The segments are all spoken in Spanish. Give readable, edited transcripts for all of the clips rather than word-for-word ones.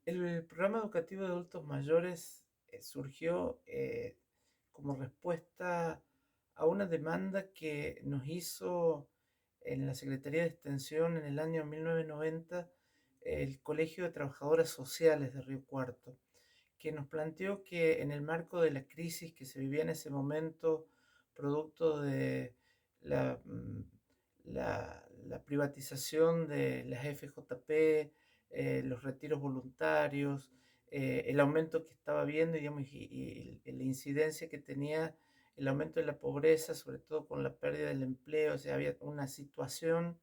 El programa educativo de adultos mayores surgió como respuesta a una demanda que nos hizo en la Secretaría de Extensión en el año 1990 el Colegio de Trabajadoras Sociales de Río Cuarto, que nos planteó que en el marco de la crisis que se vivía en ese momento, producto de la, la privatización de las FJP, los retiros voluntarios, el aumento que estaba viendo, digamos, y la incidencia que tenía el aumento de la pobreza, sobre todo con la pérdida del empleo. O sea, había una situación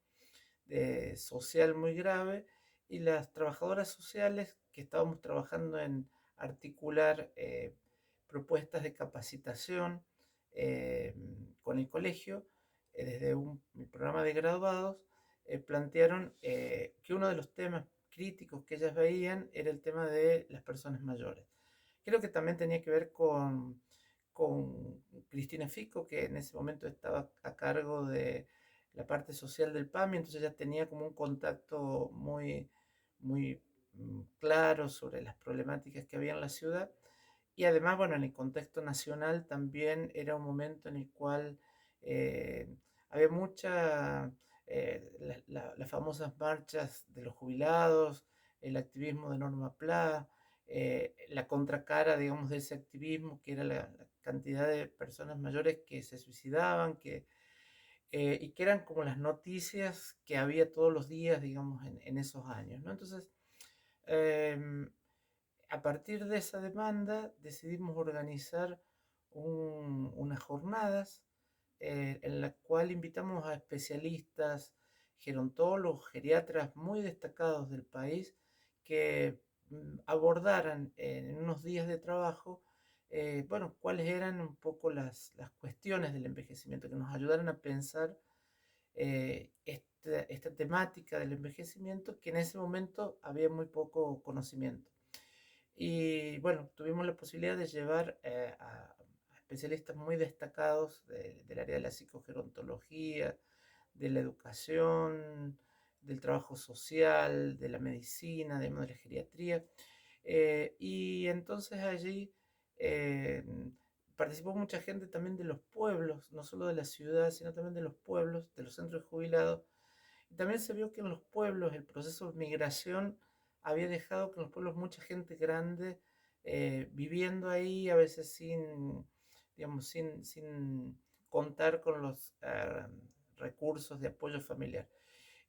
social muy grave, y las trabajadoras sociales que estábamos trabajando en articular propuestas de capacitación eh, con el colegio, desde un programa de graduados, plantearon que uno de los temas críticos que ellas veían era el tema de las personas mayores. Creo que también tenía que ver con Cristina Fico, que en ese momento estaba a cargo de la parte social del PAMI. Entonces ya tenía como un contacto muy claro sobre las problemáticas que había en la ciudad. Y además, bueno, en el contexto nacional también era un momento en el cual eh, había las famosas marchas de los jubilados, el activismo de Norma Pla, la contracara, digamos, de ese activismo, que era la cantidad de personas mayores que se suicidaban, y que eran como las noticias que había todos los días, digamos, en esos años, ¿no? Entonces, eh, a partir de esa demanda decidimos organizar unas jornadas en la cual invitamos a especialistas, gerontólogos, geriatras muy destacados del país, que abordaran en unos días de trabajo, bueno, cuáles eran un poco las cuestiones del envejecimiento, que nos ayudaran a pensar esta temática del envejecimiento, que en ese momento había muy poco conocimiento. Y bueno, tuvimos la posibilidad de llevar a especialistas muy destacados del área de la psicogerontología, de la educación, del trabajo social, de la medicina, de la geriatría. Y entonces allí eh, participó mucha gente también de los pueblos, no solo de la ciudad, sino también de los pueblos, de los centros de jubilados. Y también se vio que en los pueblos el proceso de migración había dejado que en los pueblos mucha gente grande viviendo ahí, a veces digamos, sin contar con los recursos de apoyo familiar.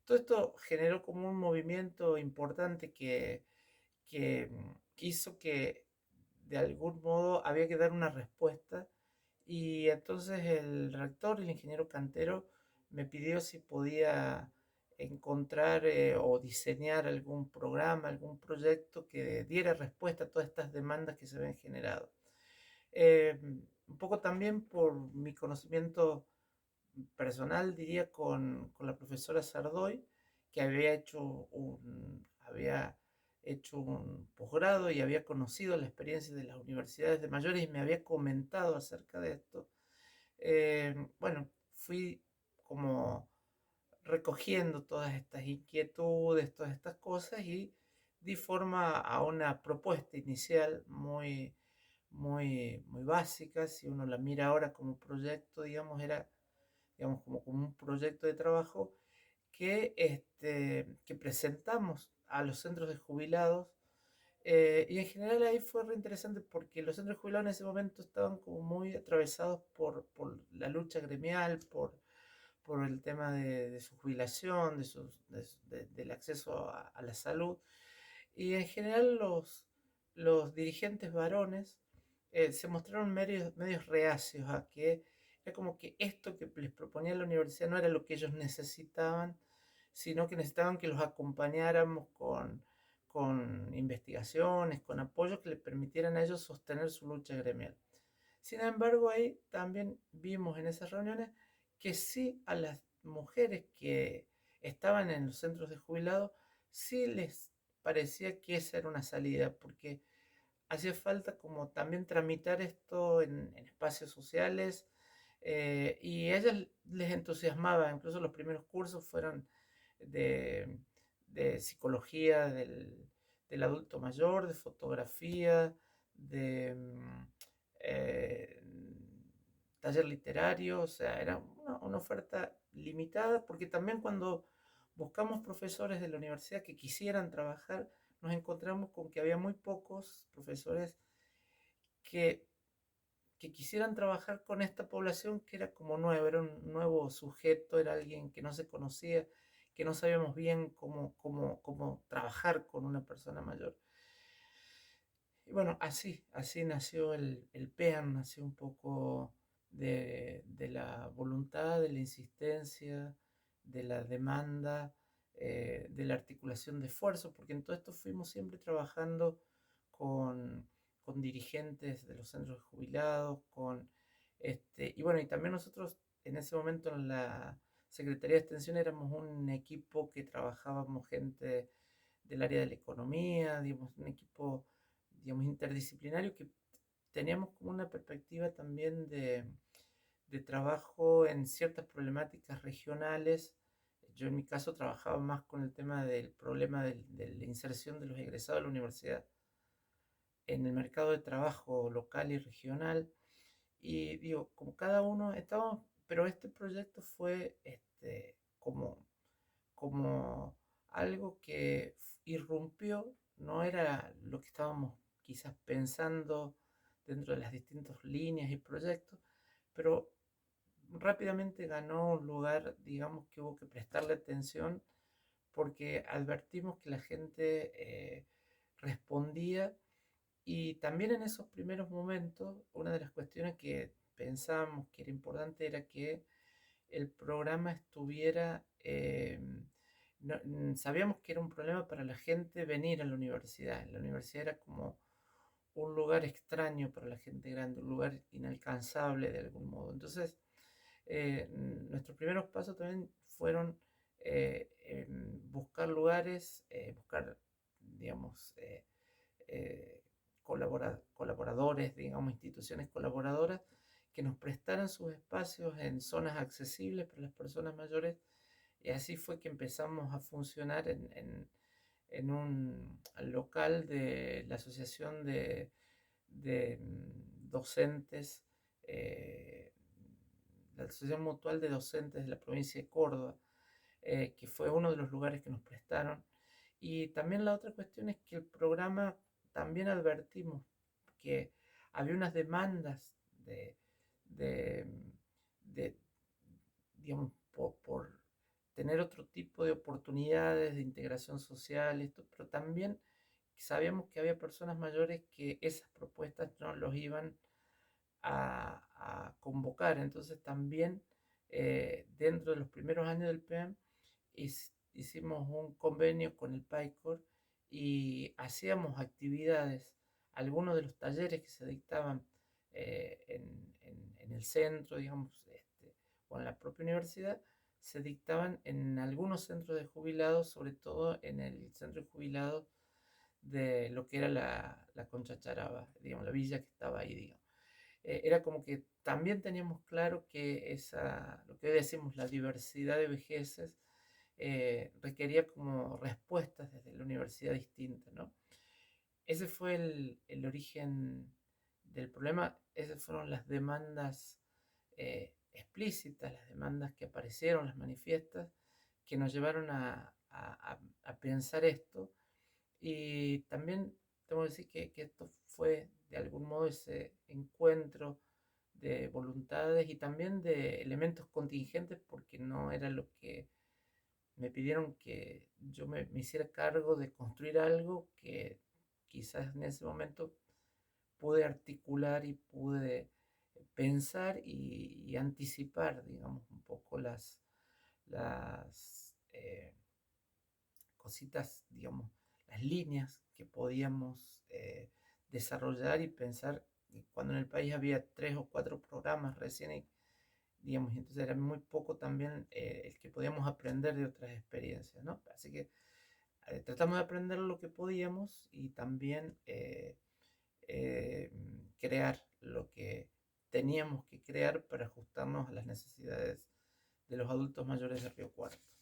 Todo esto generó como un movimiento importante que hizo que de algún modo había que dar una respuesta. Y entonces el rector, el ingeniero Cantero, me pidió si podía encontrar o diseñar algún programa, algún proyecto que diera respuesta a todas estas demandas que se habían generado. Un poco también por mi conocimiento personal, diría, con la profesora Sardoy, que había hecho un posgrado y había conocido la experiencia de las universidades de mayores y me había comentado acerca de esto. Bueno, fui como recogiendo todas estas inquietudes, todas estas cosas, y di forma a una propuesta inicial muy básica. Si uno la mira ahora como proyecto, digamos, era digamos, como un proyecto de trabajo que presentamos a los centros de jubilados. Y en general ahí fue re interesante porque los centros de jubilados en ese momento estaban como muy atravesados por la lucha gremial, por el tema de su jubilación, del acceso a la salud. Y en general los dirigentes varones se mostraron medios reacios a que era como que esto que les proponía la universidad no era lo que ellos necesitaban, sino que necesitaban que los acompañáramos con investigaciones, con apoyos que les permitieran a ellos sostener su lucha gremial. Sin embargo, ahí también vimos en esas reuniones que sí, a las mujeres que estaban en los centros de jubilados, sí les parecía que esa era una salida, porque hacía falta como también tramitar esto en espacios sociales, y a ellas les entusiasmaba. Incluso los primeros cursos fueron de, de psicología del adulto mayor, de fotografía, de eh, taller literario, o sea, era una oferta limitada, porque también cuando buscamos profesores de la universidad que quisieran trabajar, nos encontramos con que había muy pocos profesores que, que quisieran trabajar con esta población que era como nueva, era un nuevo sujeto, era alguien que no se conocía, que no sabíamos bien cómo trabajar con una persona mayor. Y bueno, así nació el PEAN, nació un poco de la voluntad, de la insistencia, de la demanda, de la articulación de esfuerzos, porque en todo esto fuimos siempre trabajando con, con dirigentes de los centros de jubilados, y bueno, y también nosotros en ese momento en la Secretaría de Extensión éramos un equipo que trabajábamos gente del área de la economía, digamos, un equipo, digamos, interdisciplinario que teníamos como una perspectiva también de trabajo en ciertas problemáticas regionales. Yo en mi caso trabajaba más con el tema del problema de la inserción de los egresados de la universidad en el mercado de trabajo local y regional. Y digo, como cada uno estábamos, pero este proyecto fue como algo que irrumpió, no era lo que estábamos quizás pensando dentro de las distintas líneas y proyectos, pero rápidamente ganó un lugar, digamos que hubo que prestarle atención porque advertimos que la gente respondía, y también en esos primeros momentos una de las cuestiones que pensábamos que era importante era que el programa estuviera, sabíamos que era un problema para la gente venir a la universidad. La universidad era como un lugar extraño para la gente grande, un lugar inalcanzable de algún modo. Entonces, nuestros primeros pasos también fueron buscar lugares, buscar, digamos, colaboradores, digamos, instituciones colaboradoras que nos prestaran sus espacios en zonas accesibles para las personas mayores. Y así fue que empezamos a funcionar en un local de la Asociación de Docentes, eh, la Asociación Mutual de Docentes de la provincia de Córdoba, que fue uno de los lugares que nos prestaron. Y también la otra cuestión es que el programa también advertimos que había unas demandas de, de, digamos, por tener otro tipo de oportunidades de integración social, esto, pero también sabíamos que había personas mayores que esas propuestas no los iban a convocar. Entonces también dentro de los primeros años del PEAM hicimos un convenio con el PAICOR y hacíamos actividades, algunos de los talleres que se dictaban en el centro, digamos, o en la propia universidad, se dictaban en algunos centros de jubilados, sobre todo en el centro de jubilados de lo que era la Concha Charaba, digamos, la villa que estaba ahí, digamos. Era como que también teníamos claro que lo que hoy decimos, la diversidad de vejeces, requería como respuestas desde la universidad distintas, ¿no? Ese fue el origen del problema, esas fueron las demandas explícitas, las demandas que aparecieron, las manifiestas, que nos llevaron a pensar esto. Y también tengo que decir que esto fue de algún modo ese encuentro de voluntades y también de elementos contingentes, porque no era lo que me pidieron que yo me hiciera cargo de construir algo que quizás en ese momento pude articular y pude pensar y anticipar, digamos, un poco las cositas, digamos, las líneas que podíamos desarrollar y pensar cuando en el país había 3 o 4 programas recién, digamos, y entonces era muy poco también el que podíamos aprender de otras experiencias, ¿no? Así que tratamos de aprender lo que podíamos y también eh, crear lo que teníamos que crear para ajustarnos a las necesidades de los adultos mayores de Río Cuarto.